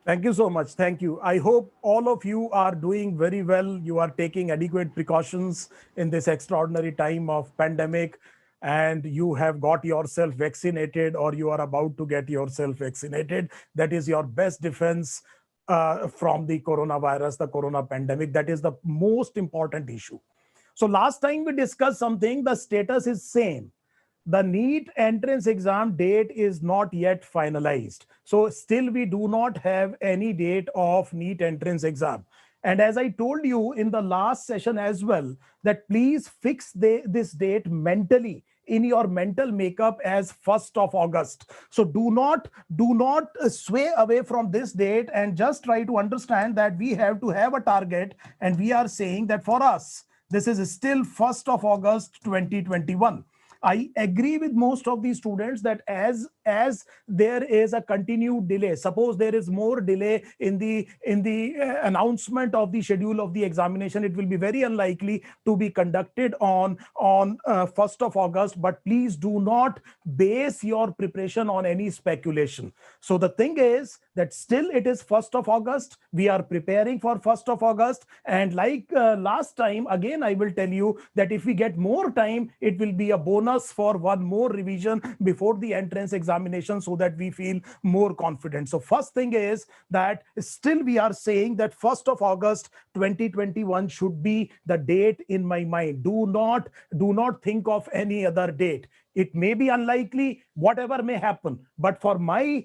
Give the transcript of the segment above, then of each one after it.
Thank you so much. Thank you. I hope all of you are doing very well. You are taking adequate precautions in this extraordinary time of pandemic, and you have got yourself vaccinated or you are about to get yourself vaccinated. That is your best defense from the coronavirus, the corona pandemic. That is the most important issue. So last time we discussed something, the status is same. The NEET entrance exam date is not yet finalized. So still we do not have any date of NEET entrance exam. And as I told you in the last session as well, that please fix this date mentally in your mental makeup as 1st of August. So do not sway away from this date, and just try to understand that we have to have a target, and we are saying that for us this is still 1st of August 2021. I agree with most of the students that as there is a continued delay, suppose there is more delay in the announcement of the schedule of the examination, it will be very unlikely to be conducted on 1st of August. But please do not base your preparation on any speculation. So the thing is that still it is 1st of August. We are preparing for 1st of August, and like last time, again I will tell you that if we get more time, it will be a bonus for one more revision before the entrance examination, so that we feel more confident. So first thing is that still we are saying that 1st of August 2021 should be the date in my mind. Do not think of any other date. It may be unlikely, whatever may happen, but for my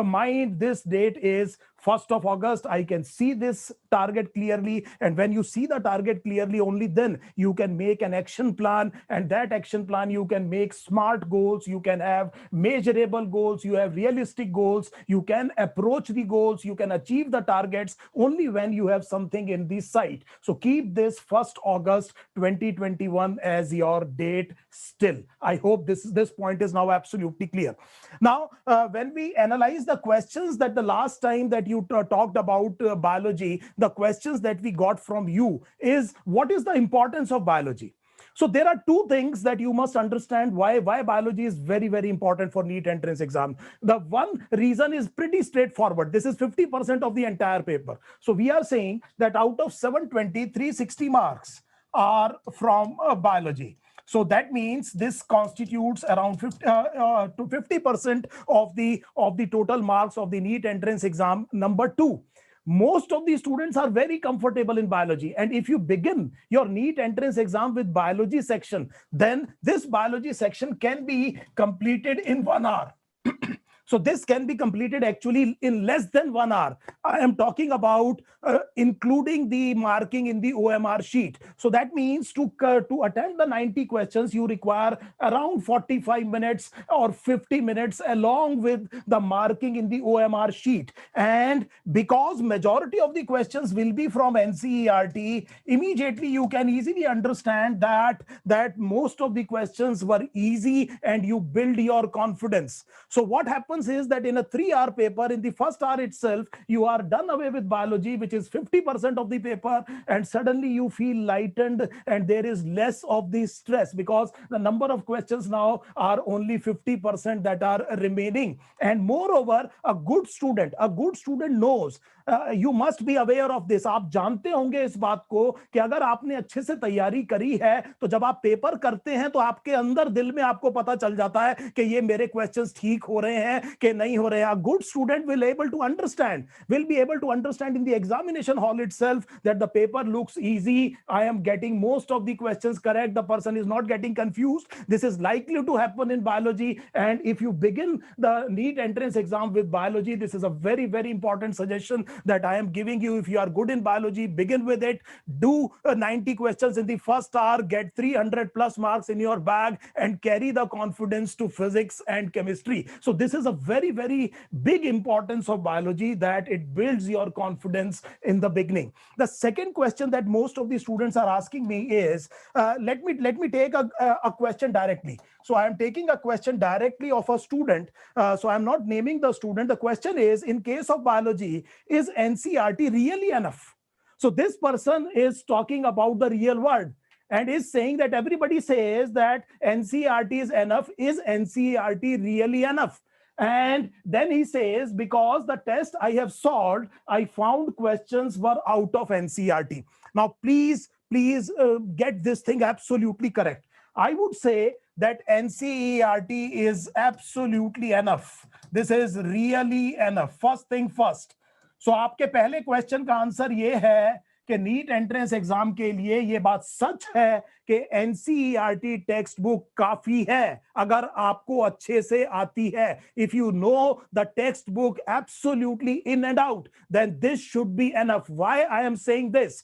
mind, this date is 1st of August. I can see this target clearly, and when you see the target clearly, only then you can make an action plan, and that action plan you can make smart goals, you can have measurable goals, you have realistic goals, you can approach the goals, you can achieve the targets only when you have something in this sight. So keep this 1st August 2021 as your date still. I hope this point is now absolutely clear. Now, when we analyze the questions that the last time that you talked about biology, the questions that we got from you is, what is the importance of biology? So there are two things that you must understand why biology is very, very important for NEET entrance exam. The one reason is pretty straightforward. This is 50% of the entire paper. So we are saying that out of 720, 360 marks are from biology. So that means this constitutes around 50 to 50% of the total marks of the NEET entrance exam. Number two, most of the students are very comfortable in biology, and if you begin your NEET entrance exam with biology section, then this biology section can be completed in 1 hour. So this can be completed actually in less than 1 hour. I am talking about including the marking in the OMR sheet. So that means to attend the 90 questions, you require around 45 minutes or 50 minutes along with the marking in the OMR sheet. And because majority of the questions will be from NCERT, immediately you can easily understand that most of the questions were easy, and you build your confidence. So what happens is that in a 3-hour paper, in the first hour itself, you are done away with biology, which is 50% of the paper, and suddenly you feel lightened, and there is less of the stress because the number of questions now are only 50% that are remaining. And moreover, a good student knows, you must be aware of this. आप जानते होंगे इस बात को कि अगर आपने अच्छे से तैयारी करी है, तो जब आप पेपर करते हैं तो आपके अंदर दिल में आपको पता चल जाता है कि ये मेरे क्वेश्चंस ठीक हो रहे हैं कि नहीं हो रहे हैं. A good student will be able to understand in the examination hall itself that the paper looks easy. I am getting most of the questions correct. The person is not getting confused. This is likely to happen in biology. And if you begin the NEET entrance exam with biology, this is a very, very important suggestion that I am giving you. If you are good in biology, begin with it. Do 90 questions in the first hour, get 300 plus marks in your bag, and carry the confidence to physics and chemistry. So this is a very, very big importance of biology, that it builds your confidence in the beginning. The second question that most of the students are asking me is, let me take a question directly. So I am taking a question directly of a student. So I'm not naming the student. The question is, in case of biology, is NCERT really enough? So this person is talking about the real world and is saying that everybody says that NCERT is enough. Is NCERT really enough? And then he says, because the test I have solved, I found questions were out of NCERT. Now, please get this thing absolutely correct. I would say that NCERT is absolutely enough. This is really enough. First thing first. So आपके पहले question का answer ये है कि NEET entrance exam के लिए ये बात सच है कि एनसीईआरटी टेक्स्ट बुक काफी है अगर आपको अच्छे से आती है. If you know the textbook absolutely in and out, then this should be enough. Why I am saying this?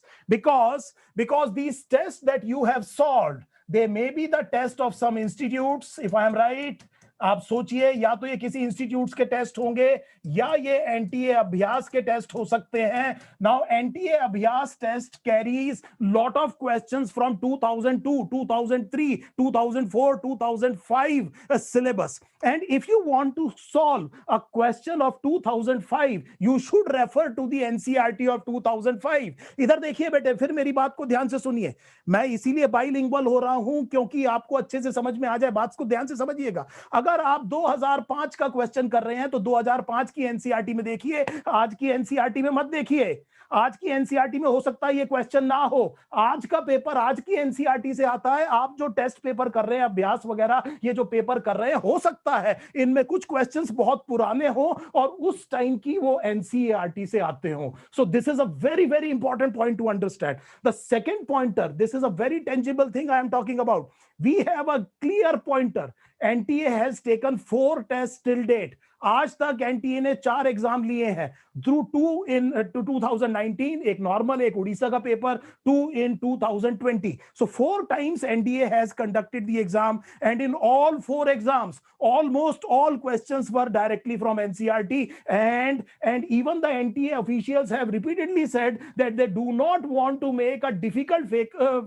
because these tests that you have solved, they may be the test of some institutes, if I am right. आप सोचिए, या तो ये किसी institutes के test होंगे या ये एनटीए अभ्यास के टेस्ट हो सकते हैं. Now NTA Abhyas test carries lot of questions from 2002, 2003, 2004, 2005 syllabus. And if you want to solve a question of 2005, you should refer to the NCERT of 2005. इधर देखिए बेटे, फिर मेरी बात को ध्यान से सुनिए. मैं इसीलिए बाइलिंगुअल हो रहा हूं क्योंकि आपको अच्छे से समझ में आ जाए. बात को ध्यान से समझिएगा. अगर आप 2005 का क्वेश्चन कर रहे हैं तो 2005 की एनसीईआरटी में देखिए, आज की एनसीईआरटी में मत देखिए. आज की एनसीईआरटी में हो सकता है ये क्वेश्चन ना हो. आज का पेपर आज की एनसीईआरटी से आता है. आप जो टेस्ट पेपर कर रहे हैं, अभ्यास वगैरह ये जो पेपर कर रहे हैं, हो सकता है इनमें कुछ क्वेश्चंस बहुत पुराने हो और उस टाइम की वो एनसीईआरटी से आते हो. So this is a very very important point to understand. The second pointer, this is a very tangible thing I am talking about. We have a clear pointer. NTA has taken 4 test till date. आज तक NTA ने 4 exam लिए हैं. Through 2 in 2019, एक normal, एक उड़ीसा का paper, 2 in 2020. So 4 times NDA has conducted the exam, and in all 4 exams, almost all questions were directly from NCERT, and even the NTA officials have repeatedly said that they do not want to make a difficult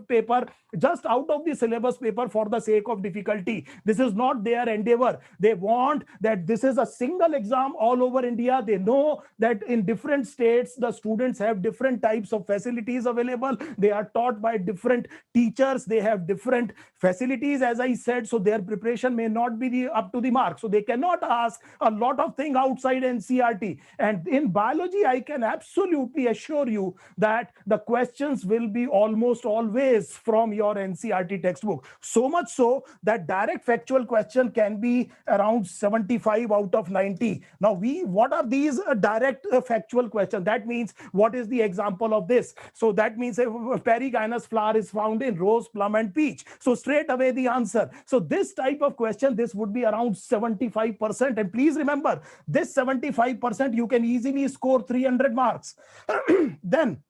paper just out of the syllabus paper for the sake of difficulty. This is not their endeavor. They want that this is a single exam all over India. They know that in different states the students have different types of facilities available. They are taught by different teachers. They have different facilities, as I said, so their preparation may not be up to the mark. So they cannot ask a lot of things outside NCERT. And in biology, I can absolutely assure you that the questions will be almost always from your NCERT textbook. So much so that direct factual question can be around 75 out of 90. Now, what are these direct factual questions? That means, what is the example of this? So that means a perigynous flower is found in rose, plum, and peach. So straight away the answer. So this type of question, this would be around 75%. And please remember, this 75%, you can easily score 300 marks. Then,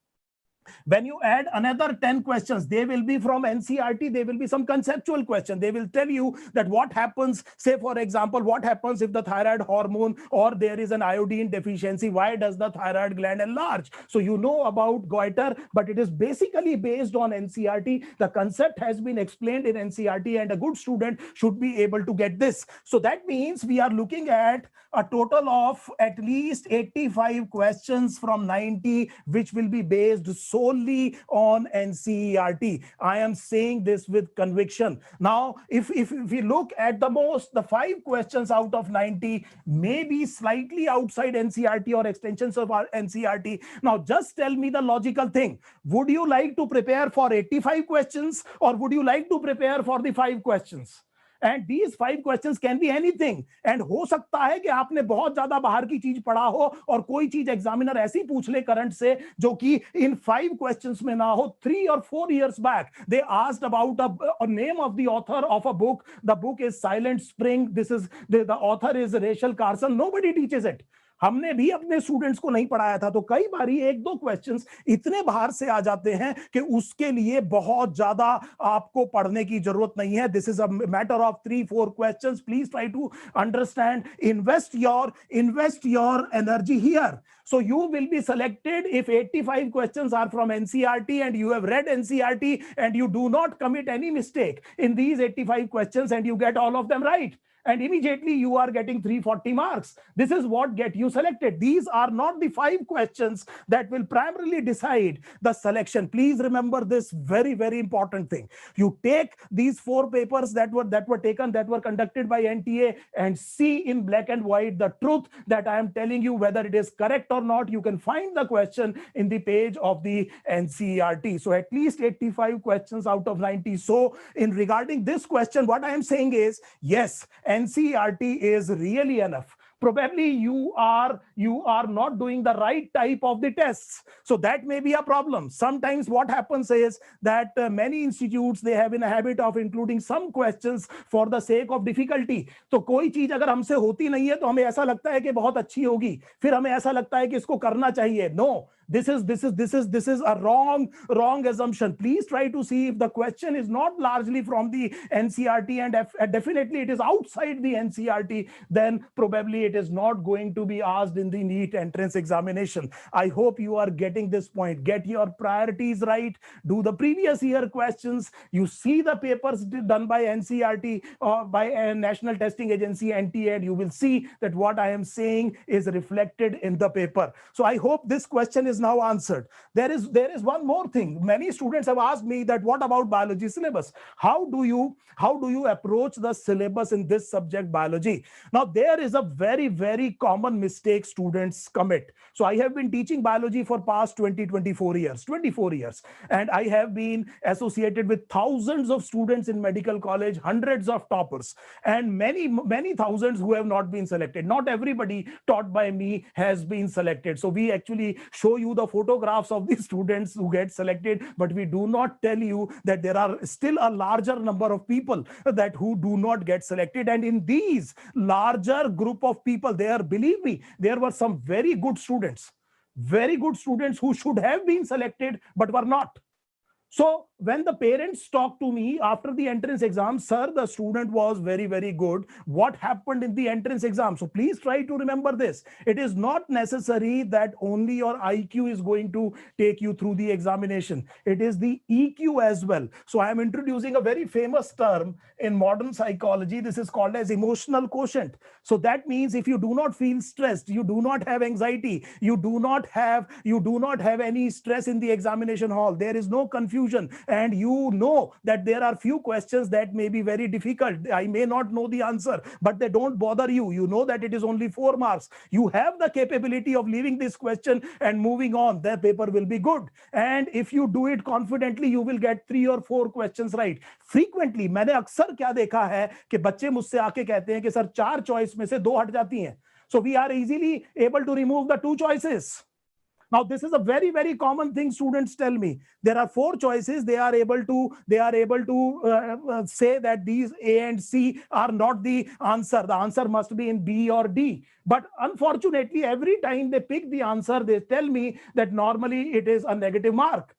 when you add another 10 questions, they will be from NCERT. They will be some conceptual question. They will tell you that what happens, say for example, what happens if the thyroid hormone or there is an iodine deficiency? Why does the thyroid gland enlarge? So you know about goiter, but it is basically based on NCERT. The concept has been explained in NCERT, and a good student should be able to get this. So that means we are looking at a total of at least 85 questions from 90, which will be based solely on NCERT. I am saying this with conviction. Now, if we look at the 5 questions out of 90 may be slightly outside NCERT or extensions of our NCERT. Now, just tell me the logical thing. Would you like to prepare for 85 questions, or would you like to prepare for the 5 questions? And these 5 questions can be anything. And हो सकता है कि आपने बहुत ज्यादा बाहर की चीज पढ़ा हो और कोई चीज एग्जामिनर ऐसी पूछ ले करंट से जो कि इन 5 questions में ना हो. 3 or 4 years back, they asked about a name of the author of a book. The book is Silent Spring. This is the author is Rachel Carson. Nobody teaches it. हमने भी अपने students को नहीं पढ़ाया था. तो कई बारी 1-2 क्वेश्चंस इतने बाहर से आ जाते हैं कि उसके लिए बहुत ज्यादा आपको पढ़ने की जरूरत नहीं है. This is a matter of 3-4 questions. Please try to understand. Invest your energy here. So you will be selected if 85 questions are from NCERT and you have read NCERT and you do not commit any mistake in these 85 questions and you get all of them right. and immediately you are getting 340 marks. This is what get you selected. These are not the 5 questions that will primarily decide the selection. Please remember this very, very important thing. You take these 4 papers that were conducted by NTA and see in black and white the truth that I am telling you, whether it is correct or not. You can find the question in the page of the NCERT. So at least 85 questions out of 90. So in regarding this question, what I am saying is, yes, NCERT is really enough. Probably you are not doing the right type of the tests, so that may be a problem. Sometimes what happens is that many institutes, they have in a habit of including some questions for the sake of difficulty. तो कोई चीज अगर हमसे होती नहीं है तो हमें ऐसा लगता है कि बहुत अच्छी होगी, फिर हमें ऐसा लगता है कि इसको करना चाहिए. No, this is a wrong assumption. Please try to see if the question is not largely from the NCERT and definitely it is outside the NCERT, then probably it is not going to be asked in the NEET entrance examination. I hope you are getting this point. Get your priorities right. Do the previous year questions. You see the papers done by NCERT or by a National Testing Agency, NTA, and you will see that what I am saying is reflected in the paper. So I hope this question is now answered. There is one more thing. Many students have asked me that what about biology syllabus? How do you approach the syllabus in this subject, biology? Now there is a very common mistake students commit. So I have been teaching biology for past 24 years, and I have been associated with thousands of students in medical college, hundreds of toppers, and many thousands who have not been selected. Not everybody taught by me has been selected. So we actually show you the photographs of the students who get selected, but we do not tell you that there are still a larger number of people that who do not get selected. And in these larger group of people, believe me, there were some very good students who should have been selected but were not. So when the parents talk to me after the entrance exam, sir, the student was very good. What happened in the entrance exam? So please try to remember this. It is not necessary that only your IQ is going to take you through the examination. It is the EQ as well. So I am introducing a very famous term in modern psychology. This is called as emotional quotient. So that means if you do not feel stressed, you do not have anxiety, you do not have any stress in the examination hall, there is no confusion, and you know that there are few questions that may be very difficult. I may not know the answer, but they don't bother you. You know that it is only 4 marks. You have the capability of leaving this question and moving on. The paper will be good. And if you do it confidently, you will get 3 or 4 questions right. Frequently, मैंने अक्सर क्या देखा है कि बच्चे मुझसे आके कहते हैं कि सर 4 चॉइस में से 2 हट जाती हैं. So we are easily able to remove the 2 choices. Now, this is a very common thing students tell me. There are 4 choices. They are able to say that these A and C are not the answer. The answer must be in B or D. But unfortunately, every time they pick the answer, they tell me that normally it is a negative mark.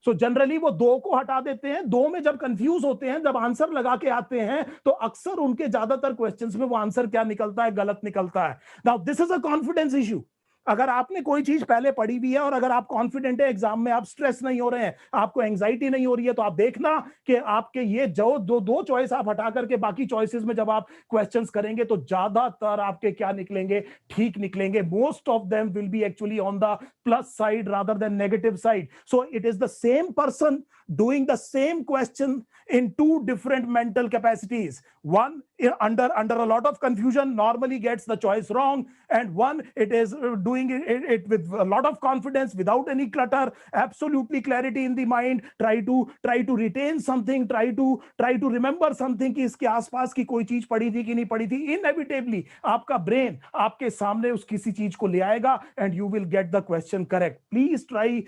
So generally वो 2 को हटा देते हैं. 2 में जब confuse होते हैं, जब आंसर लगा के आते हैं, तो अक्सर उनके ज्यादातर क्वेश्चंस में वो आंसर क्या निकलता है, गलत निकलता है. Now, this is a confidence issue. अगर आपने कोई चीज पहले पढ़ी भी है और अगर आप कॉन्फिडेंट है एग्जाम में, आप स्ट्रेस नहीं हो रहे हैं, आपको एंजाइटी नहीं हो रही है, तो आप देखना कि आपके ये जो दो चॉइस आप हटा करके बाकी चॉइसेस में जब आप क्वेश्चंस करेंगे तो ज्यादातर आपके क्या निकलेंगे, ठीक निकलेंगे. Most of them will be actually on the plus side rather than negative side. So it is the same person doing the same question in 2 different mental capacities. One under a lot of confusion normally gets the choice wrong, and one it is doing it with a lot of confidence, without any clutter, absolutely clarity in the mind, try to retain something, try to remember something कि इसके आसपास की कोई चीज पढ़ी थी कि नहीं पढ़ी थी. Inevitably आपका ब्रेन आपके सामने उस किसी चीज को ले आएगा and you will get the question correct. Please try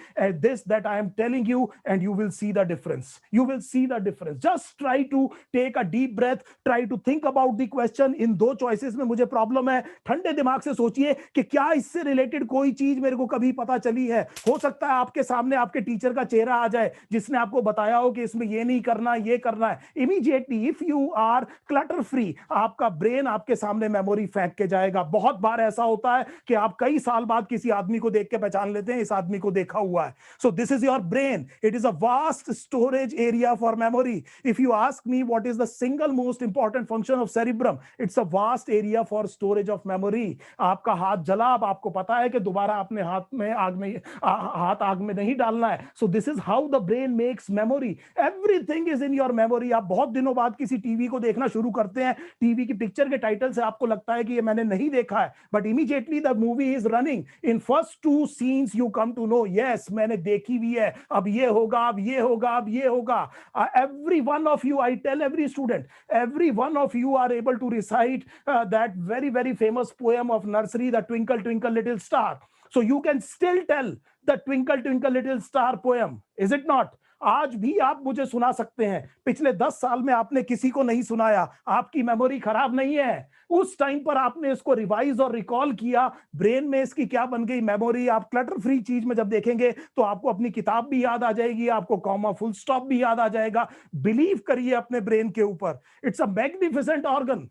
this that I am telling you and you will see the difference. You will see the difference. Just try to take a deep breath, try to think about the question. In 2 choices में मुझे problem है. ठंडे दिमाग से सोचिए कि क्या इससे रिलेटेड कोई चीज मेरे को कभी पता चली है. हो सकता है आपके सामने आपके टीचर का चेहरा आ जाए जिसने आपको बताया हो कि इसमें ये नहीं करना, ये करना है. Immediately if you are clutter free, आपका ब्रेन आपके सामने मेमोरी फेंक के जाएगा. बहुत बार ऐसा होता है कि आप कई साल बाद किसी आदमी को देख के पहचान लेते हैं, इस आदमी को देखा हुआ है. सो this is your brain. It is a vast storage area for memory. If you ask me what is the single most important function function of cerebrum. It's a vast area for storage of memory. आपका हाथ जला, अब आपको पता है कि दोबारा अपने हाथ आग में नहीं डालना है. So this is how the brain makes memory. Everything is in your memory. आप बहुत दिनों बाद किसी टीवी को देखना शुरू करते हैं, टीवी की पिक्चर के टाइटल से आपको लगता है कि ये मैंने नहीं देखा है, but immediately the movie is running. In first two scenes you come to know, yes, मैंने देखी हुई है, अब ये होगा, अब ये होगा, अब ये होगा. Every one of you, I tell every student, every one of you are able to recite that very, very famous poem of nursery, the Twinkle, Twinkle, Little Star. So you can still tell the Twinkle, Twinkle, Little Star poem, is it not? आज भी आप मुझे सुना सकते हैं. पिछले 10 साल में आपने किसी को नहीं सुनाया, आपकी मेमोरी खराब नहीं है. उस टाइम पर आपने इसको रिवाइज और रिकॉल किया, ब्रेन में इसकी क्या बन गई मेमोरी. आप क्लटर फ्री चीज में जब देखेंगे तो आपको अपनी किताब भी याद आ जाएगी, आपको कॉमा फुल स्टॉप भी याद आ जाएगा. बिलीव करिए अपने ब्रेन के ऊपर. It's a magnificent organ.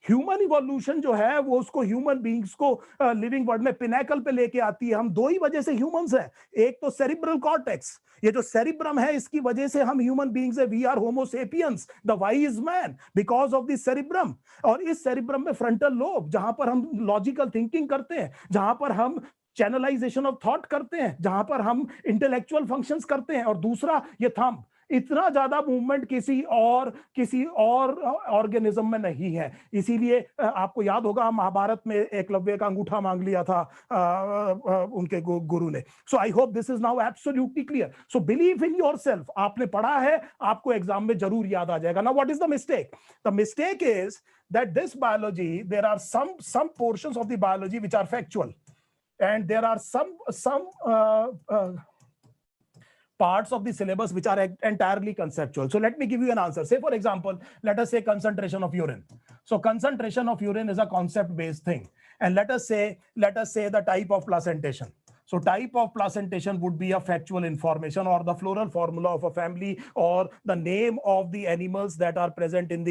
Human evolution जो है वो उसको ह्यूमन बीइंग्स को लिविंग वर्ल्ड में पिनेकल पे लेके आती है. हम दो ही वजह से ह्यूमंस हैं. एक तो सेरिब्रल कॉर्टेक्स, ये जो सेरिब्रम है इसकी वजह से हम ह्यूमन बीइंग्स है. We are homo sapiens, the wise man, because of this cerebrum. और इस सेरिब्रम में फ्रंटल लोब, जहां पर हम लॉजिकल थिंकिंग करते हैं, जहां पर हम चैनलाइजेशन ऑफ थॉट करते हैं, जहां पर हम इंटेलेक्चुअल फंक्शंस करते हैं. और दूसरा ये थंब. इतना ज्यादा मूवमेंट किसी और ऑर्गेनिज्म में नहीं है. इसीलिए आपको याद होगा महाभारत में एकलव्य का अंगूठा मांग लिया था उनके गुरु ने. So I hope this is now absolutely clear. So believe in yourself. आपने पढ़ा है, आपको एग्जाम में जरूर याद आ जाएगा. Now what is the mistake? The mistake is that this biology, there are some portions of the biology which are factual, and there are some parts of the syllabus which are entirely conceptual. So let me give you an answer. Say for example, let us say concentration of urine. So concentration of urine is a concept based thing. And let us say the type of placentation. So type of placentation would be a factual information, or the floral formula of a family, or the name of the animals that are present in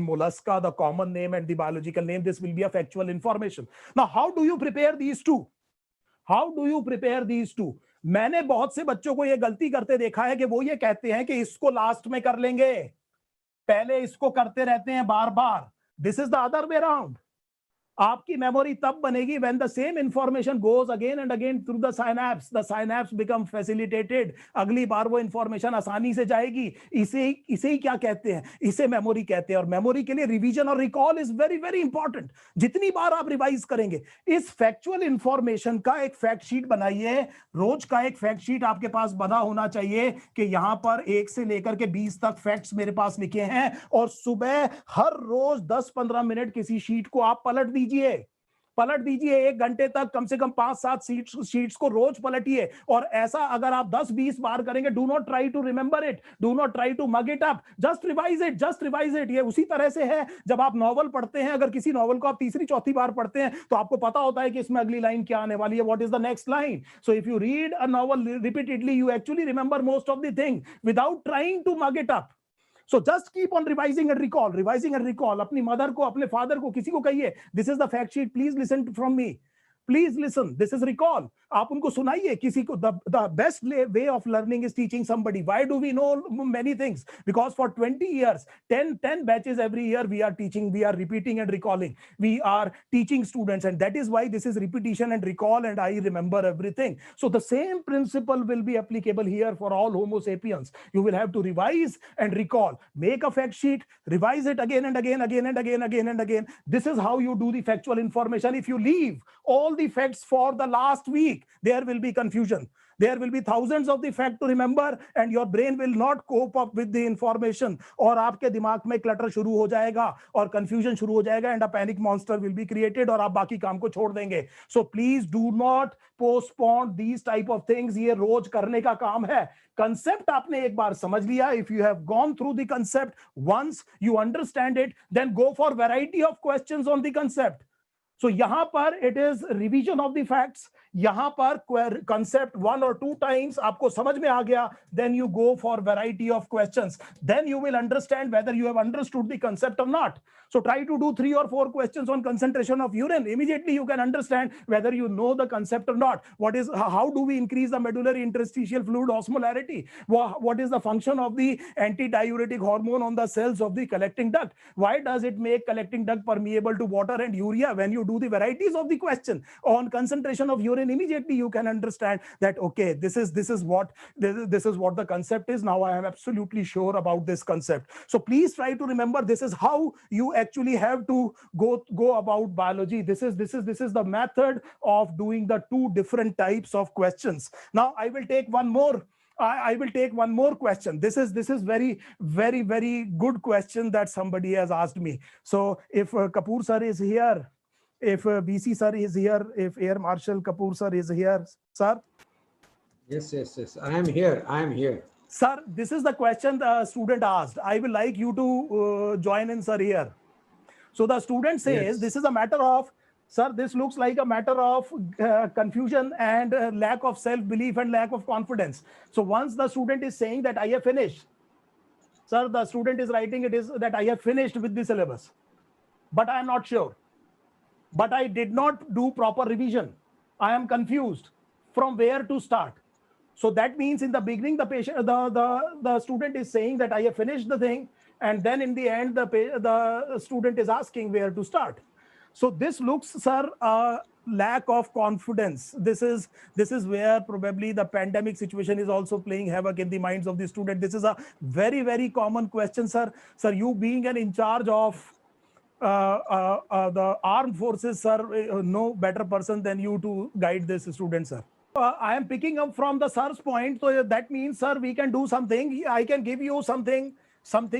mollusca, the common name and the biological name. This will be a factual information. Now, how do you prepare these two? How do you prepare these two? मैंने बहुत से बच्चों को ये गलती करते देखा है कि वो ये कहते हैं कि इसको लास्ट में कर लेंगे, पहले इसको करते रहते हैं बार बार. This is the other way around. आपकी मेमोरी तब बनेगी when the same information goes again and again through the synapse. The synapse become facilitated. अगली बार वो इंफॉर्मेशन आसानी से जाएगी. इसे ही क्या कहते हैं? इसे मेमोरी कहते हैं. और मेमोरी के लिए रिवीजन और recall is very very important. जितनी बार आप रिवाइज करेंगे, इस फैक्चुअल इंफॉर्मेशन का एक फैक्ट शीट बनाइए. रोज का एक फैक्ट शीट आपके पास बना होना चाहिए कि यहां पर 1 से लेकर के 20 तक फैक्ट्स मेरे पास लिखे हैं. और सुबह हर रोज 10-15 मिनट किसी शीट को आप पलट दीजिए. 1 घंटे तक कम से कम 5-7 शीट्स को रोज पलटिए. और ऐसा अगर आप 10-20 बार करेंगे, do not try to remember it, do not try to mug it up, just revise it. ये उसी तरह से है जब आप नॉवल पढ़ते हैं. अगर किसी नॉवल को आप तीसरी चौथी बार पढ़ते हैं तो आपको पता होता है कि इसमें अगली लाइन क्या आने वाली है, what is the next line. So if you read a novel repeatedly, you actually remember most of the thing without trying to mug it up. So just keep on revising and recall. अपनी mother को, अपने father को, किसी को कहिए, this is the fact sheet, please listen from me. Please listen. This is recall. आप उनको सुनाइए किसी को. The best way of learning is teaching somebody. Why do we know many things? Because for 20 years, 10 batches every year, we are teaching, we are repeating and recalling. We are teaching students, and that is why this is repetition and recall, and I remember everything. So the same principle will be applicable here for all Homo sapiens. You will have to revise and recall. Make a fact sheet, revise it again and again. This is how you do the factual information. If you leave all the facts for the last week, there will be confusion. There will be thousands of the fact to remember, and your brain will not cope up with the information. और आपके दिमाग में clutter शुरू हो जाएगा और confusion शुरू हो जाएगा, and a panic monster will be created, और आप बाकी काम को छोड़ देंगे. So please do not postpone these type of things. ये रोज करने का काम है. कंसेप्ट आपने एक बार समझ लिया. If you have gone through the concept once, you understand it, then go for variety of questions on the concept. So यहाँ पर it is revision of the facts. यहाँ पर concept 1 or 2 times आपको समझ में आ गया, then you go for variety of questions. Then you will understand whether you have understood the concept or not. So try to do 3 or 4 questions on concentration of urine. Immediately you can understand whether you know the concept or not. How do we increase the medullary interstitial fluid osmolarity? What is the function of the antidiuretic hormone on the cells of the collecting duct? Why does it make collecting duct permeable to water and urea? When you do the varieties of the question on concentration of urine, immediately you can understand that, okay, this is what the concept is. Now I am absolutely sure about this concept. So please try to remember, this is how you actually have to go about biology. This is the method of doing the 2 different types of questions. Now I will take one more. I will take one more question. This is very, very, very good question that somebody has asked me. So if Kapoor sir is here, if BC sir is here, if Air Marshal Kapoor sir is here, sir. Yes. I am here. Sir, this is the question the student asked. I will like you to join in, sir, here. So the student says, yes, this is a matter of, sir, this looks like a matter of confusion and lack of self-belief and lack of confidence. So once the student is saying that I have finished, sir, the student is writing it is that I have finished with the syllabus, but I am not sure. But I did not do proper revision. I am confused from where to start. So that means in the beginning, the student is saying that I have finished the thing, and then in the end, the student is asking where to start. So this looks, sir, lack of confidence. This is where probably the pandemic situation is also playing havoc in the minds of the student. This is a very, very common question, sir. Sir, you being an in charge of the armed forces, sir, no better person than you to guide this student, sir. I am picking up from the sir's point. So that means, sir, we can do something. I can give you something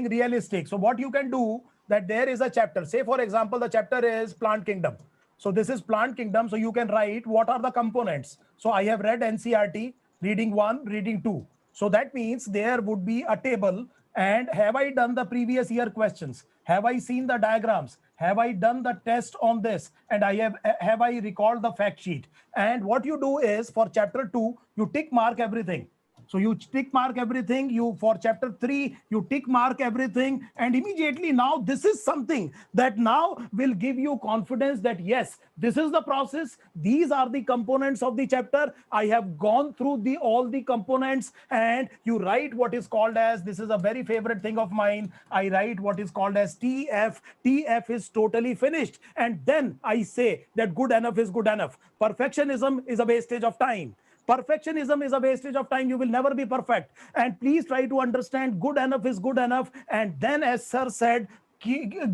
realistic. So what you can do, that there is a chapter. Say, for example, the chapter is plant kingdom. So this is plant kingdom. So you can write what are the components. So I have read NCERT, reading 1, reading 2. So that means there would be a table. And have I done the previous year questions? Have I seen the diagrams? Have I done the test on this? And have I recalled the fact sheet? And what you do is, for chapter 2, you tick mark everything. So you tick mark everything. For chapter 3, you tick mark everything. And immediately now this is something that now will give you confidence that yes, this is the process. These are the components of the chapter. I have gone through all the components, and you write what is called as, this is a very favorite thing of mine, I write what is called as TF. TF is totally finished. And then I say that good enough is good enough. Perfectionism is a wastage of time. Perfectionism is a wastage of time. You will never be perfect. And please try to understand good enough is good enough. And then, as sir said,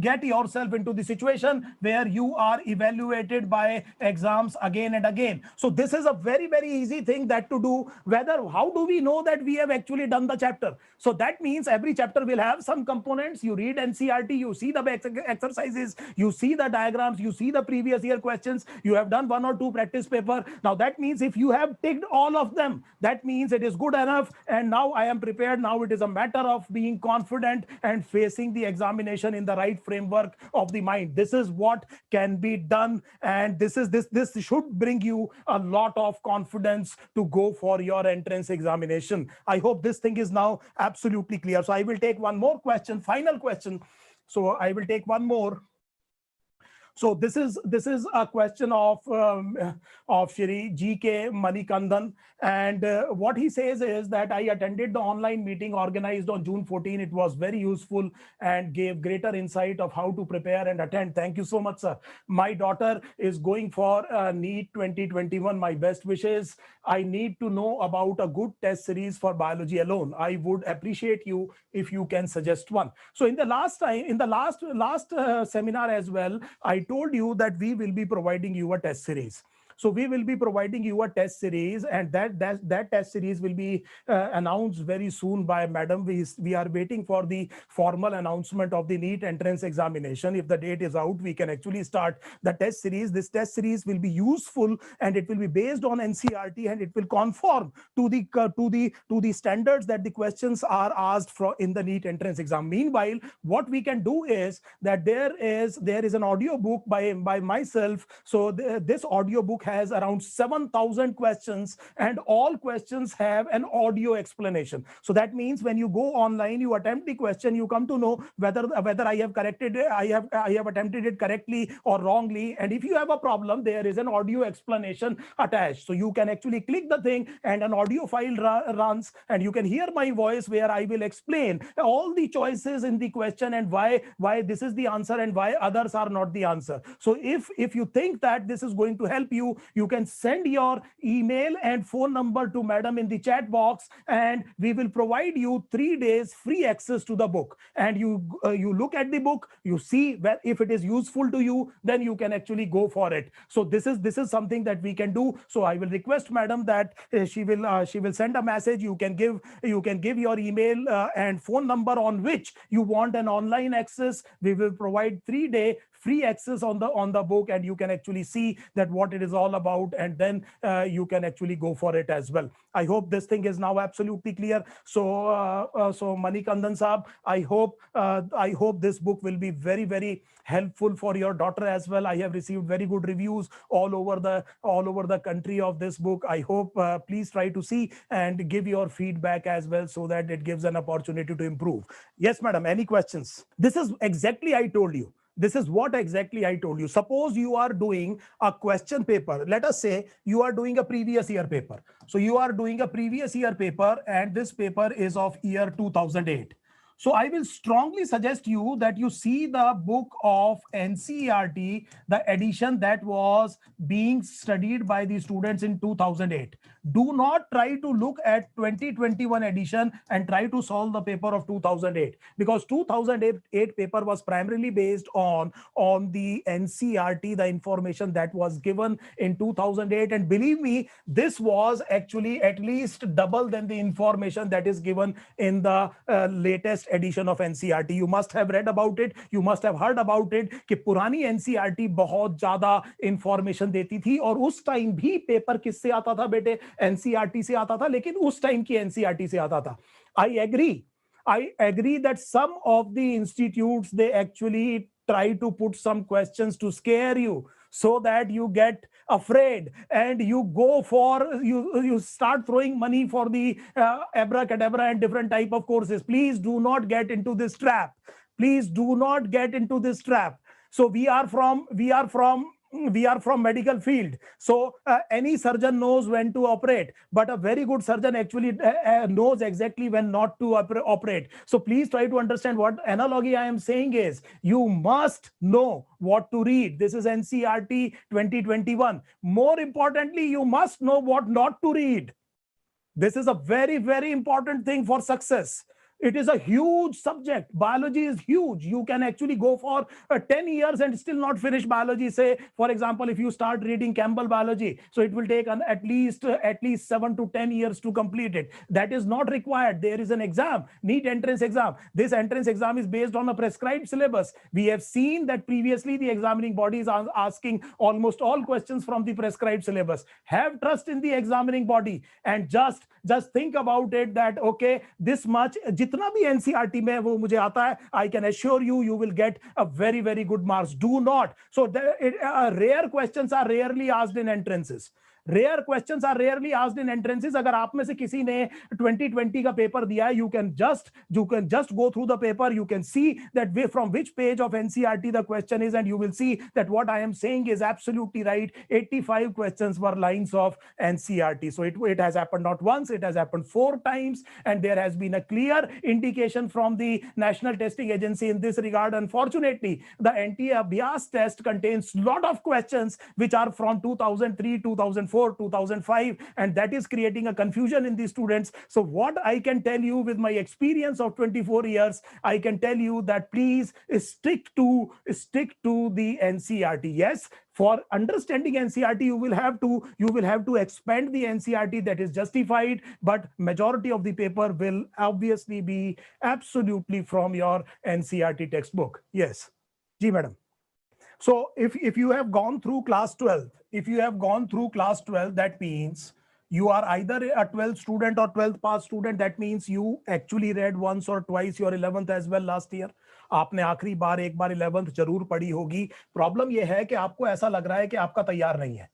get yourself into the situation where you are evaluated by exams again and again. So this is a very, very easy thing that to do. How do we know that we have actually done the chapter? So that means every chapter will have some components. You read NCERT, you see the exercises, you see the diagrams, you see the previous year questions, you have done 1 or 2 practice paper. Now that means if you have ticked all of them, that means it is good enough. And now I am prepared. Now it is a matter of being confident and facing the examination in the right framework of the mind. This is what can be done, and this should bring you a lot of confidence to go for your entrance examination. I hope this thing is now absolutely clear. So I will take one more question, final question. So I will take one more. So this is a question of Shri G.K. Manikandan, and what he says is that I attended the online meeting organized on June 14. It was very useful and gave greater insight of how to prepare and attend. Thank you so much, sir. My daughter is going for NEET 2021. My best wishes. I need to know about a good test series for biology alone. I would appreciate you if you can suggest one. So in the last seminar as well, I told you that we will be providing you a test series. So we will be providing you a test series, and that test series will be announced very soon by Madam. We are waiting for the formal announcement of the NEET entrance examination. If the date is out, we can actually start the test series. This test series will be useful, and it will be based on NCERT, and it will conform to the standards that the questions are asked for in the NEET entrance exam. Meanwhile, what we can do is that there is an audio book by myself. So this audio book has around 7,000 questions, and all questions have an audio explanation. So that means when you go online, you attempt the question, you come to know whether I have corrected it, I have attempted it correctly or wrongly. And if you have a problem, there is an audio explanation attached. So you can actually click the thing, and an audio file runs, and you can hear my voice where I will explain all the choices in the question and why this is the answer and why others are not the answer. So if you think that this is going to help you, you can send your email and phone number to Madam in the chat box, and we will provide you 3 days free access to the book. And you look at the book, you see where if it is useful to you, then you can actually go for it. So this is something that we can do. So I will request Madam that she will send a message. You can give your email and phone number on which you want an online access. We will provide 3-day free access on the book, and you can actually see that what it is all about, and then you can actually go for it as well. I hope this thing is now absolutely clear. So Manikandan Saab, I hope this book will be very, very helpful for your daughter as well. I have received very good reviews all over the country of this book. I hope please try to see and give your feedback as well, so that it gives an opportunity to improve. Yes, Madam, any questions? This is exactly I told you. This is what exactly I told you. Suppose you are doing a question paper. Let us say you are doing a previous year paper. So you are doing a previous year paper, and this paper is of year 2008. So I will strongly suggest you that you see the book of NCERT, the edition that was being studied by the students in 2008. Do not try to look at 2021 edition and try to solve the paper of 2008, because 2008 paper was primarily based on the NCERT, the information that was given in 2008. And believe me, this was actually at least double than the information that is given in the latest edition of NCERT. You must have read about it, you must have heard about it कि पुरानी NCERT बहुत ज्यादा information देती थी, और उस time भी paper किससे आता था बेटे? NCERT से आता था, लेकिन उस टाइम की NCERT से आता था. I agree that some of the institutes, they actually try to put some questions to scare you, so that you get afraid and you go for, you start throwing money for the abracadabra and different type of courses. Please do not get into this trap. Please do not get into this trap. So we are from medical field. So any surgeon knows when to operate, but a very good surgeon actually knows exactly when not to operate. So please try to understand what analogy I am saying is, you must know what to read. This is NCERT 2021. More importantly, you must know what not to read. This is a very, very important thing for success. It is a huge subject. Biology is huge. You can actually go for 10 years and still not finish biology. Say, for example, if you start reading Campbell biology, so it will take at least 7 to 10 years to complete it. That is not required. There is an exam, NEET entrance exam. This entrance exam is based on a prescribed syllabus. We have seen that previously the examining bodies are asking almost all questions from the prescribed syllabus. Have trust in the examining body, and just think about it that, okay, this much, जितना भी NCERT में वो मुझे आता है, I can assure you, you will get a very, very good marks. Do not. So rare questions are rarely asked in entrances. Rare questions are rarely asked in entrances. अगर आप में से किसी ने 2020 का पेपर दिया है, you can just go through the paper. You can see that from which page of NCERT the question is, and you will see that what I am saying is absolutely right. 85 questions were lines of NCERT. So it has happened not once, it has happened 4 times, and there has been a clear indication from the National Testing Agency in this regard. Unfortunately, the NTA Abhyas test contains lot of questions which are from 2003, 2004. 2004, 2005, and that is creating a confusion in the students. So what I can tell you with my experience of 24 years, I can tell you that please stick to the NCERT. Yes, for understanding NCERT, you will have to expand the NCERT, that is justified, but majority of the paper will obviously be absolutely from your NCERT textbook. Yes, ji madam. So if you have gone through class 12, that means you are either a 12th student or 12th pass student. That means you actually read once or twice your 11th as well last year. आपने आखिरी बार एक बार 11th जरूर पढ़ी होगी. Problem ये है कि आपको ऐसा लग रहा है कि आपका तैयार नहीं है.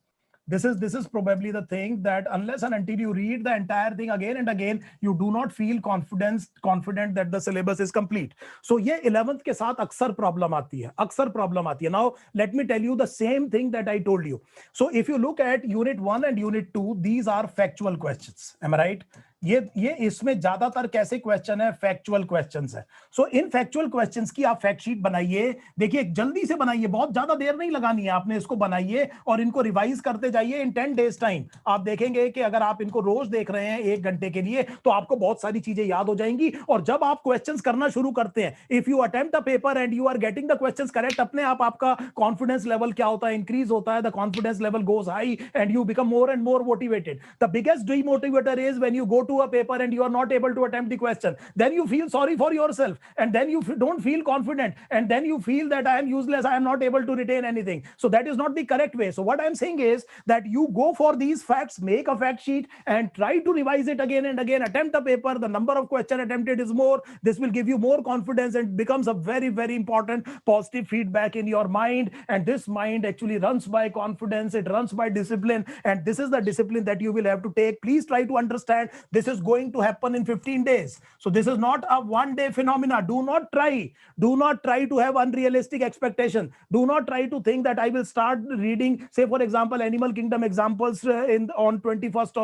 This is probably the thing, that unless and until you read the entire thing again and again, you do not feel confident that the syllabus is complete. So ये 11th के साथ अक्सर प्रॉब्लम आती है. Now let me tell you the same thing that I told you. So if you look at unit 1 and unit 2, these are factual questions. Am I right? ये इसमें ज्यादातर कैसे क्वेश्चन है? फैक्चुअल क्वेश्चंस है. सो इन factual questions की आप fact sheet बनाइए. देखिए जल्दी से बनाइए, बहुत ज्यादा देर नहीं लगानी है आपने. इसको बनाइए और इनको रिवाइज करते जाइए इन 10 days टाइम. आप देखेंगे कि अगर आप इनको रोज देख रहे हैं 1 घंटे के लिए, तो आपको बहुत सारी चीजें याद हो जाएंगी. और जब आप क्वेश्चंस करना शुरू करते हैं, if you attempt a paper and you are getting the questions correct, अपने आप आपका कॉन्फिडेंस लेवल क्या होता है? इंक्रीज होता है. The confidence level goes high and you become more and more motivated. The biggest demotivator is when you go to a paper and you are not able to attempt the question. Then you feel sorry for yourself, and then you don't feel confident, and then you feel that I am useless, I am not able to retain anything. So that is not the correct way. So what I am saying is that you go for these facts, make a fact sheet and try to revise it again and again. Attempt the paper. The number of questions attempted is more. This will give you more confidence and becomes a very, very important positive feedback in your mind. And this mind actually runs by confidence. It runs by discipline. And this is the discipline that you will have to take. Please try to understand this is going to happen in 15 days. So this is not a one-day phenomena. Do not try to have unrealistic expectation. Do not try to think that I will start reading, say for example, Animal Kingdom examples on 21st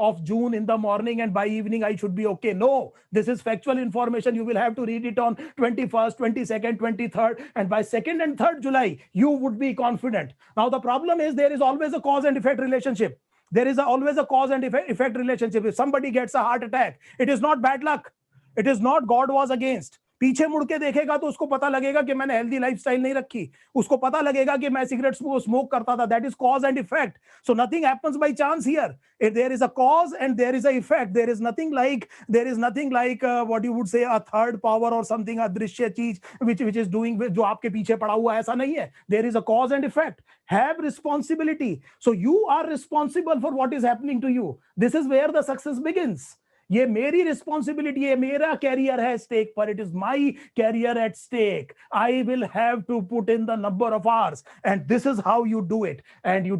of June in the morning, and by evening I should be okay. No, this is factual information. You will have to read it on 21st, 22nd, 23rd, and by 2nd and 3rd July you would be confident. Now the problem is there is always a cause and effect relationship. There is always a cause and effect relationship. If somebody gets a heart attack, it is not bad luck. It is not God was against. पीछे मुड़ के देखेगा तो उसको पता लगेगा कि मैंने हेल्दी लाइफस्टाइल नहीं रखी. उसको पता लगेगा कि मैं सिगरेट स्मोक करता था. That is cause and effect. So nothing happens by chance here. There is a cause and there is a effect. There is nothing like what you would say a third power or something, अदृश्य चीज which is doing, जो आपके पीछे पड़ा हुआ है. ऐसा नहीं है. There is a cause and effect. Have responsibility. So you are responsible for what is happening to you. This is where the success begins. ये मेरी रिस्पॉन्सिबिलिटी है, मेरा कैरियर है स्टेक पर. It is my career at stake. I will have to put in the number of hours, and this is how you do it. And you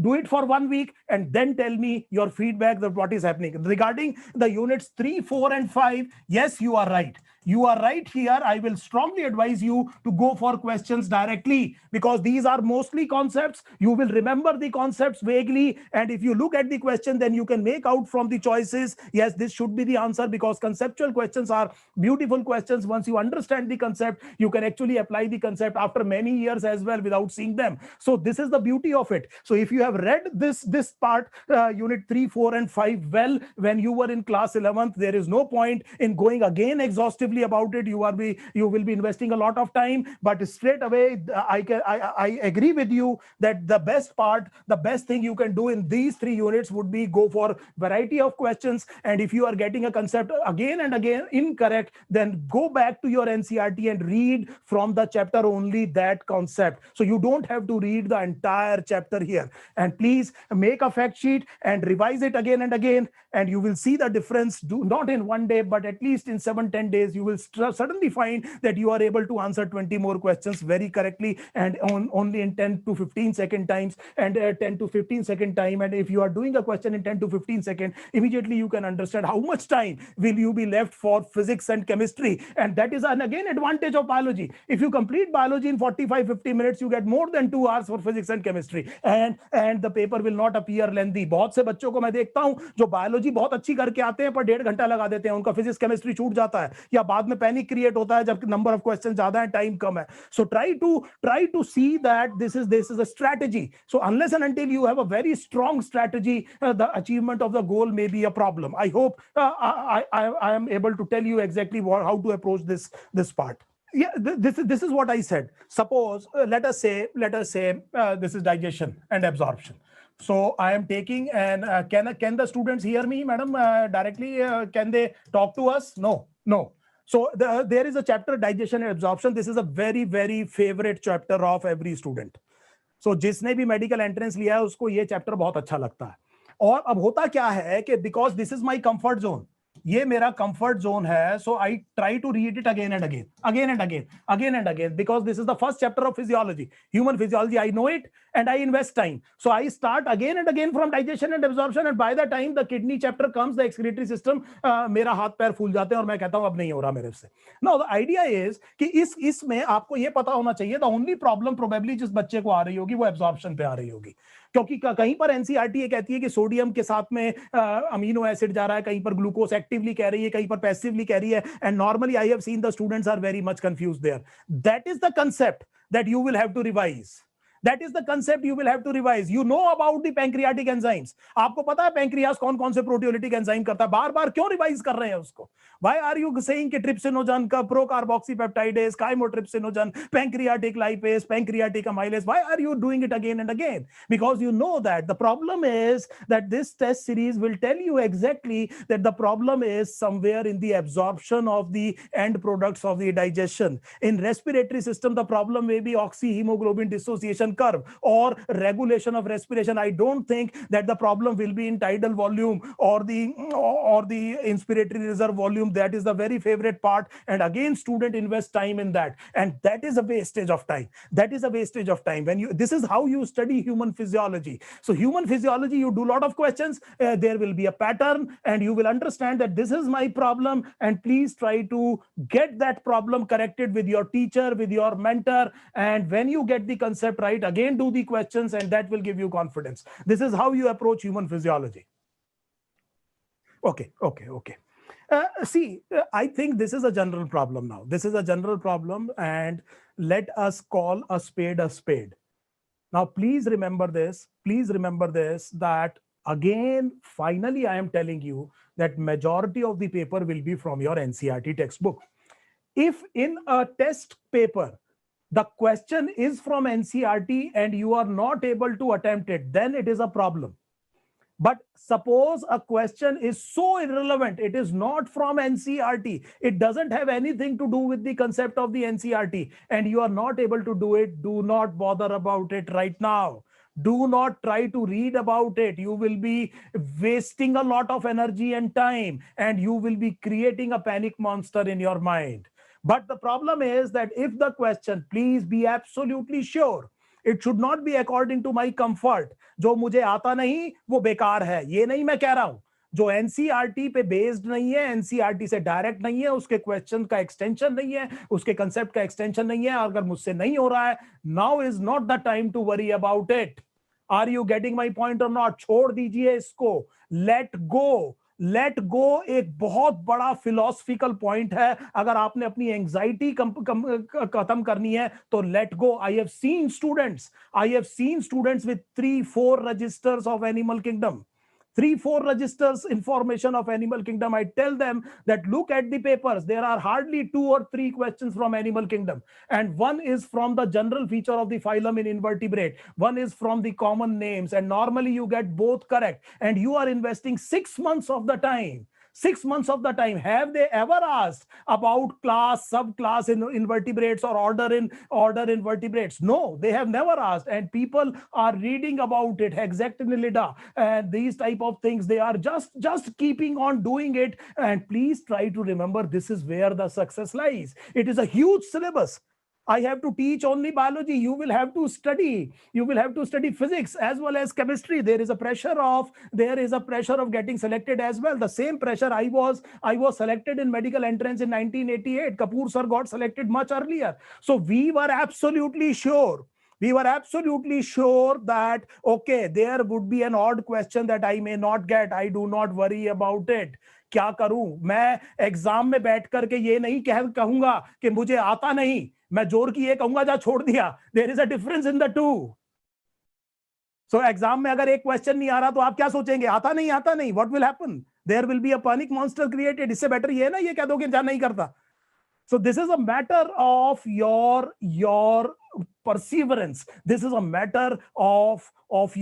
do it for 1 week and then tell me your feedback that what is happening regarding the units 3, 4 and 5. Yes, you are right. You are right here. I will strongly advise you to go for questions directly, because these are mostly concepts. You will remember the concepts vaguely, and if you look at the question, then you can make out from the choices, yes, this should be the answer, because conceptual questions are beautiful questions. Once you understand the concept, you can actually apply the concept after many years as well without seeing them. So this is the beauty of it. So if you have read this part, unit 3, 4 and 5 well when you were in class 11th, there is no point in going again exhaustively about it. You will be investing a lot of time, but straight away I agree with you that the best thing you can do in these 3 units would be go for variety of questions. And if you are getting a concept again and again incorrect, then go back to your NCERT and read from the chapter only that concept. So you don't have to read the entire chapter here. And please make a fact sheet and revise it again and again, and you will see the difference. Not in 1 day, but at least in 7-10 days, you will suddenly find that you are able to answer 20 more questions very correctly, and only in 10 to 15 second times, and 10 to 15 second time. And if you are doing a question in 10 to 15 second, immediately you can understand how much time will you be left for physics and chemistry. And that is again advantage of biology. If you complete biology in 45-50 minutes, you get more than 2 hours for physics and chemistry, and the paper will not appear lengthy. बहुत से बच्चों को मैं देखता हूं जो biology बहुत अच्छी करके आते हैं पर 1.5 घंटा लगा देते हैं, उनका फिजिक्स केमिस्ट्री छूट जाता है, या बाद में पैनिक क्रिएट होता है जब नंबर ऑफ क्वेश्चन ज्यादा है, टाइम कम है. So try to see that this is a strategy. So unless and until you have a very strong strategy, the achievement of the goal may be a problem. I hope I am able to tell you exactly how to approach this part. Yeah, this is what I said. Suppose let us say this is digestion and absorption. So I am taking, and can the students hear me, madam, directly? Can they talk to us? No. So there is a chapter, digestion and absorption. This is a very, very favorite chapter of every student. So जिसने भी medical entrance लिया है उसको ये chapter बहुत अच्छा लगता है. और अब होता क्या है कि because this is my comfort zone, ये मेरा कंफर्ट जोन है, so I try to read it again and again because this is the first chapter of physiology, human physiology. I know it and I invest time. So I start again and again from digestion and absorption, and by the time the kidney chapter comes, the excretory system, मेरा हाथ पैर फूल जाते हैं और मैं कहता हूं अब नहीं हो रहा मेरे से. Now the idea is कि इसमें आपको ये पता होना चाहिए the only problem probably जिस बच्चे को आ रही होगी वो absorption पे आ रही होगी, क्योंकि कहीं पर एनसीईआरटी ये कहती है कि सोडियम के साथ में अमीनो एसिड जा रहा है, कहीं पर ग्लूकोज एक्टिवली कह रही है, कहीं पर पैसिवली कह रही है, and normally I have seen the students are very much confused there. That is the concept that you will have to revise. That is the concept you will have to revise. You know about the pancreatic enzymes. आपको पता है pancreas कौन कौन से proteolytic enzyme करता है. बार बार क्यों revise कर रहे हैं उसको? Why are you saying कि ट्रिप्सिनोजन का procarboxypeptidase, chymotrypsinogen, pancreatic lipase, pancreatic amylase? Why are you doing it again and again? Because you know that the problem is that this test series will tell you exactly that the problem is somewhere in the absorption of the end products of the digestion. In respiratory system, the problem may be oxyhemoglobin dissociation curve or regulation of respiration. I don't think that the problem will be in tidal volume or the inspiratory reserve volume. That is the very favorite part, and again student invest time in that, and that is a wastage of time. When this is how you study human physiology. So human physiology, you do a lot of questions, there will be a pattern, and you will understand that this is my problem, and please try to get that problem corrected with your teacher, with your mentor, and when you get the concept right, again do the questions, and that will give you confidence. This is how you approach human physiology. Okay. See, I think this is a general problem now. This is a general problem, and let us call a spade. Now please remember this, that again finally I am telling you that majority of the paper will be from your NCERT textbook. If in a test paper the question is from NCERT and you are not able to attempt it, then it is a problem. But suppose a question is so irrelevant, it is not from NCERT, it doesn't have anything to do with the concept of the NCERT, and you are not able to do it, do not bother about it right now. Do not try to read about it. You will be wasting a lot of energy and time, and you will be creating a panic monster in your mind. But the problem is that if the question, please be absolutely sure, it should not be according to my comfort. जो मुझे आता नहीं वो बेकार है, ये नहीं मैं कह रहा हूं. जो एनसीईआरटी पे बेस्ड नहीं है, एनसीईआरटी से डायरेक्ट नहीं है, उसके क्वेश्चन का एक्सटेंशन नहीं है, उसके कंसेप्ट का एक्सटेंशन नहीं है, अगर मुझसे नहीं हो रहा है, now is not the time to worry about it. Are you getting my point or not? छोड़ दीजिए इसको. लेट गो एक बहुत बड़ा फिलोसफिकल पॉइंट है. अगर आपने अपनी एंजाइटी खत्म करनी है तो let go. I have seen students with 3-4 registers of animal kingdom, 3-4 registers information of animal kingdom. I tell them that look at the papers, there are hardly 2 or 3 questions from animal kingdom, and one is from the general feature of the phylum in invertebrate, one is from the common names, and normally you get both correct, and you are investing 6 months of the time. 6 months of the time. Have they ever asked about class, subclass in invertebrates or order in vertebrates? No, they have never asked, and people are reading about it, hexactinellida and these type of things. They are just keeping on doing it, and please try to remember this is where the success lies. It is a huge syllabus. I have to teach only biology. You will have to study physics as well as chemistry. There is a pressure of getting selected as well. The same pressure I was selected in medical entrance in 1988. Kapoor sir got selected much earlier. So we were absolutely sure We were absolutely sure that, okay, there would be an odd question that I may not get. I do not worry about it. क्या करूं मैं exam में बैठ करके ये नहीं कहूंगा कि मुझे आता नहीं, मैं जोर की ये कहूंगा जा छोड़ दिया. There is a difference in the two. So exam में अगर एक क्वेश्चन नहीं आ रहा तो आप क्या सोचेंगे? आता नहीं, आता नहीं. What will happen? There will be a panic monster created. इससे बेटर ये है ना ये कह दो कि जा नहीं करता. So this is a matter of your perseverance. This is a matter of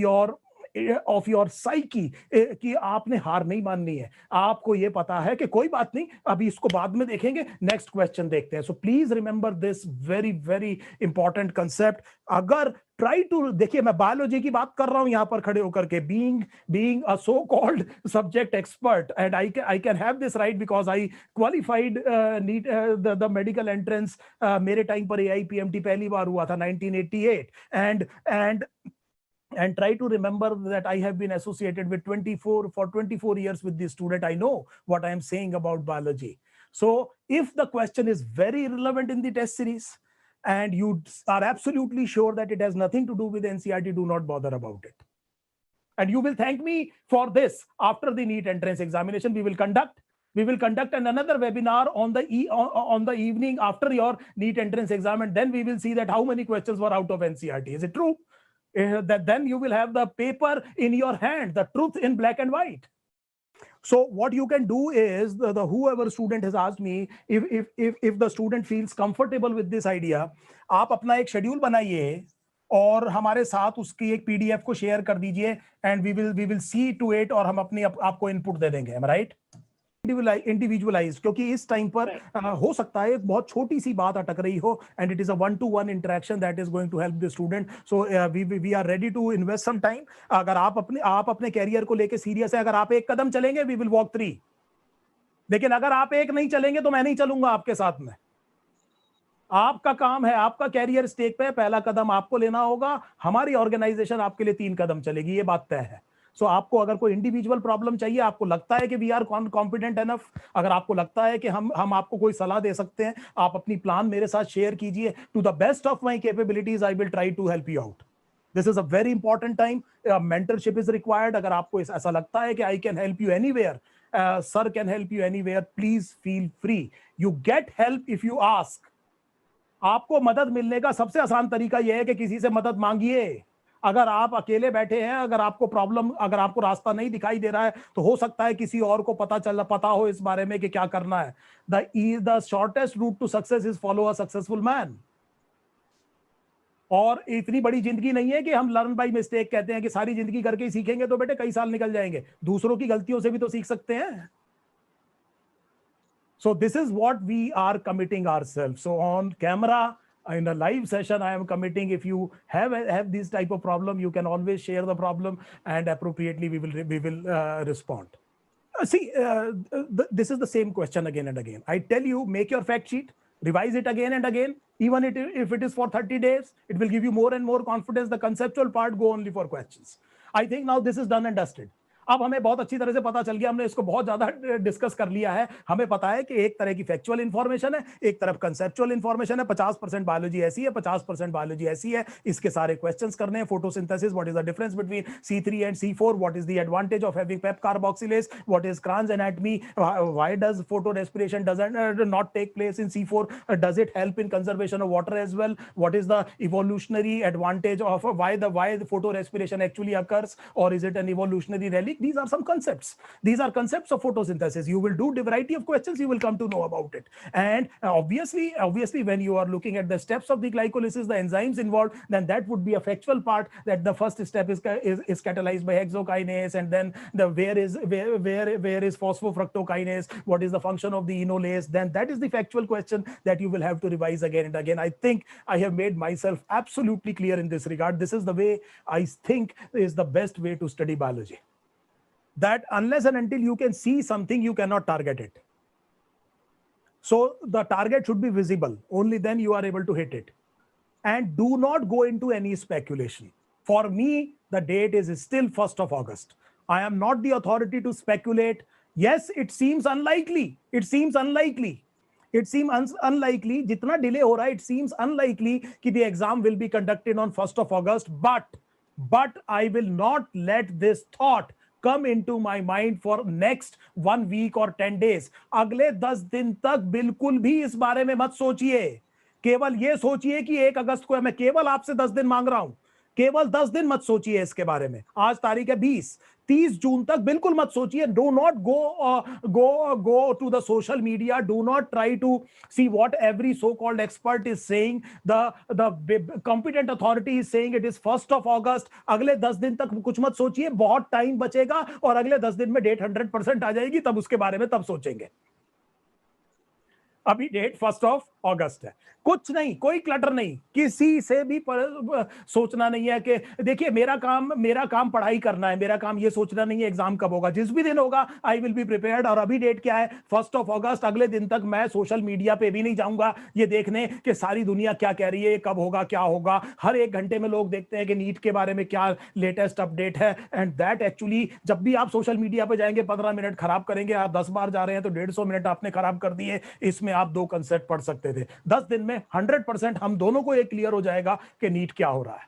your psyche कि आपने हार नहीं माननी है. आपको ये पता है कि कोई बात नहीं, अभी इसको बाद में देखेंगे, नेक्स्ट क्वेश्चन देखते हैं. So please remember this very very important concept. अगर ट्राई टू, देखिए मैं बायोलॉजी की बात कर रहा हूं यहां पर खड़े होकर के, being a so called subject expert, and I can have this right because I qualified NEET the medical entrance. मेरे टाइम पर AIPMT पहली बार हुआ था 1988. And try to remember that I have been associated with 24 years with this student. I know what I am saying about biology. So if the question is very relevant in the test series and you are absolutely sure that it has nothing to do with NCERT, do not bother about it. And you will thank me for this. After the NEET entrance examination, we will conduct another webinar on the evening after your NEET entrance exam, and then we will see that how many questions were out of NCERT. Is it true? That then you will have the paper in your hand, the truth in black and white. So what you can do is the whoever student has asked me, if the student feels comfortable with this idea, आप अपना एक schedule बनाइए और हमारे साथ उसकी एक PDF को शेयर कर दीजिए, and we will see to it, और हम अपनी आपको इनपुट दे देंगे. Am I right? इंडिविजुअलाइज, क्योंकि इस टाइम पर हो सकता है एक बहुत छोटी सी बात अटक रही हो, and it is a 1-to-1 interaction that is going to help the student. So we are ready to invest some time. अगर आप अपने कैरियर को लेके सीरियस है, अगर आप एक कदम चलेंगे, वी विल वॉक 3. लेकिन अगर आप एक नहीं चलेंगे तो मैं नहीं चलूंगा आपके साथ में. आपका काम है, आपका कैरियर स्टेक पे है, पहला कदम आपको लेना होगा. हमारी ऑर्गेनाइजेशन आपके लिए 3 कदम चलेगी, ये बात तय है. सो आपको अगर कोई इंडिविजुअल प्रॉब्लम चाहिए, आपको लगता है कि वी आर कॉम्पिटेंट एनफ, अगर आपको लगता है कि हम आपको कोई सलाह दे सकते हैं, आप अपनी प्लान मेरे साथ शेयर कीजिए. To the best of my capabilities I will try to help you out. This is a very important time. Mentorship is required. अगर आपको ऐसा लगता है कि I can help you anywhere, sir can help you anywhere, please feel free. You get help if you ask. आपको मदद मिलने का सबसे आसान तरीका यह है कि किसी से मदद मांगिए. अगर आप अकेले बैठे हैं, अगर आपको रास्ता नहीं दिखाई दे रहा है, तो हो सकता है किसी और को पता हो इस बारे में कि क्या करना है. The shortest route to success is follow a successful man. और इतनी बड़ी जिंदगी नहीं है कि हम लर्न बाय मिस्टेक कहते हैं कि सारी जिंदगी करके ही सीखेंगे, तो बेटे कई साल निकल जाएंगे. दूसरों की गलतियों से भी तो सीख सकते हैं. So this is what we are committing ourselves. So on camera, in a live session, I am committing, if you have this type of problem, you can always share the problem, and appropriately we will respond. This is the same question again and again. I tell you, make your fact sheet, revise it again and again. Even if it is for 30 days, it will give you more and more confidence. The conceptual part go only for questions. I think now this is done and dusted. अब हमें बहुत अच्छी तरह से पता चल गया, हमने इसको बहुत ज्यादा डिस्कस कर लिया है. हमें पता है कि एक तरह की फैक्चुअल इंफॉर्मेशन है, एक तरफ कंसेप्चुअल इंफॉर्मेशन है. 50% बायोलॉजी ऐसी है, 50% बायोलॉजी ऐसी है. इसके सारे क्वेश्चंस करने हैं. Photosynthesis, what is the difference between C3 and C4, what is the advantage of having PEP carboxylase, what is Kran's anatomy, why does photo respiration doesn't not take place in C4, does it help in conservation of water as well, what is the evolutionary advantage of why the photo respiration actually occurs, और is it an evolutionary relic. These are some concepts. These are concepts of photosynthesis. You will do a variety of questions, you will come to know about it. And obviously when you are looking at the steps of the glycolysis, the enzymes involved, then that would be a factual part, that the first step is catalyzed by hexokinase, and then where is phosphofructokinase, what is the function of the enolase, then that is the factual question that you will have to revise again and again. I think I have made myself absolutely clear in this regard. This is the way I think is the best way to study biology. That unless and until you can see something, you cannot target it. So the target should be visible. Only then you are able to hit it. And do not go into any speculation. For me, the date is still 1st of August. I am not the authority to speculate. Yes, it seems unlikely. It seems unlikely. It seem unlikely, जितना delay हो रहा है, it seems unlikely कि the exam will be conducted on 1 August, but I will not let this thought come into my mind for next 1 week or 10 days. अगले 10 दिन तक बिल्कुल भी इस बारे में मत सोचिए। केवल ये सोचिए कि 1 अगस्त को है। मैं केवल आपसे 10 दिन मांग रहा हूं, केवल 10 दिन मत सोचिए इसके बारे में। आज तारीख है 20, 30 जून तक बिल्कुल मत सोचिए। Do not go to the social media, do not try to see what every so called expert is saying, the competent authority is saying it is 1 August. अगले 10 दिन तक कुछ मत सोचिए, बहुत टाइम बचेगा और अगले 10 दिन में डेट 100% आ जाएगी, तब उसके बारे में तब सोचेंगे। अभी डेट 1 अगस्त है, कुछ नहीं, कोई क्लटर नहीं, किसी से भी सोचना नहीं है कि देखिए मेरा काम पढ़ाई करना है, मेरा काम ये सोचना नहीं है एग्जाम कब होगा। जिस भी दिन होगा आई विल बी प्रिपेयर्ड। और अभी डेट क्या है? 1 अगस्त। अगले दिन तक मैं सोशल मीडिया पे भी नहीं जाऊंगा ये देखने कि सारी दुनिया क्या कह रही है, कब होगा, क्या होगा। हर 1 घंटे में लोग देखते हैं कि नीट के बारे में क्या लेटेस्ट अपडेट है, एंड दैट एक्चुअली जब भी आप सोशल मीडिया पे जाएंगे 15 मिनट खराब करेंगे। आप 10 बार जा रहे हैं तो 150 मिनट आपने खराब कर दिए। इसमें आप 2 कंसेप्ट पढ़ सकते थे। 10 दिन में 100% हम दोनों को ये क्लियर हो जाएगा कि नीट क्या हो रहा है।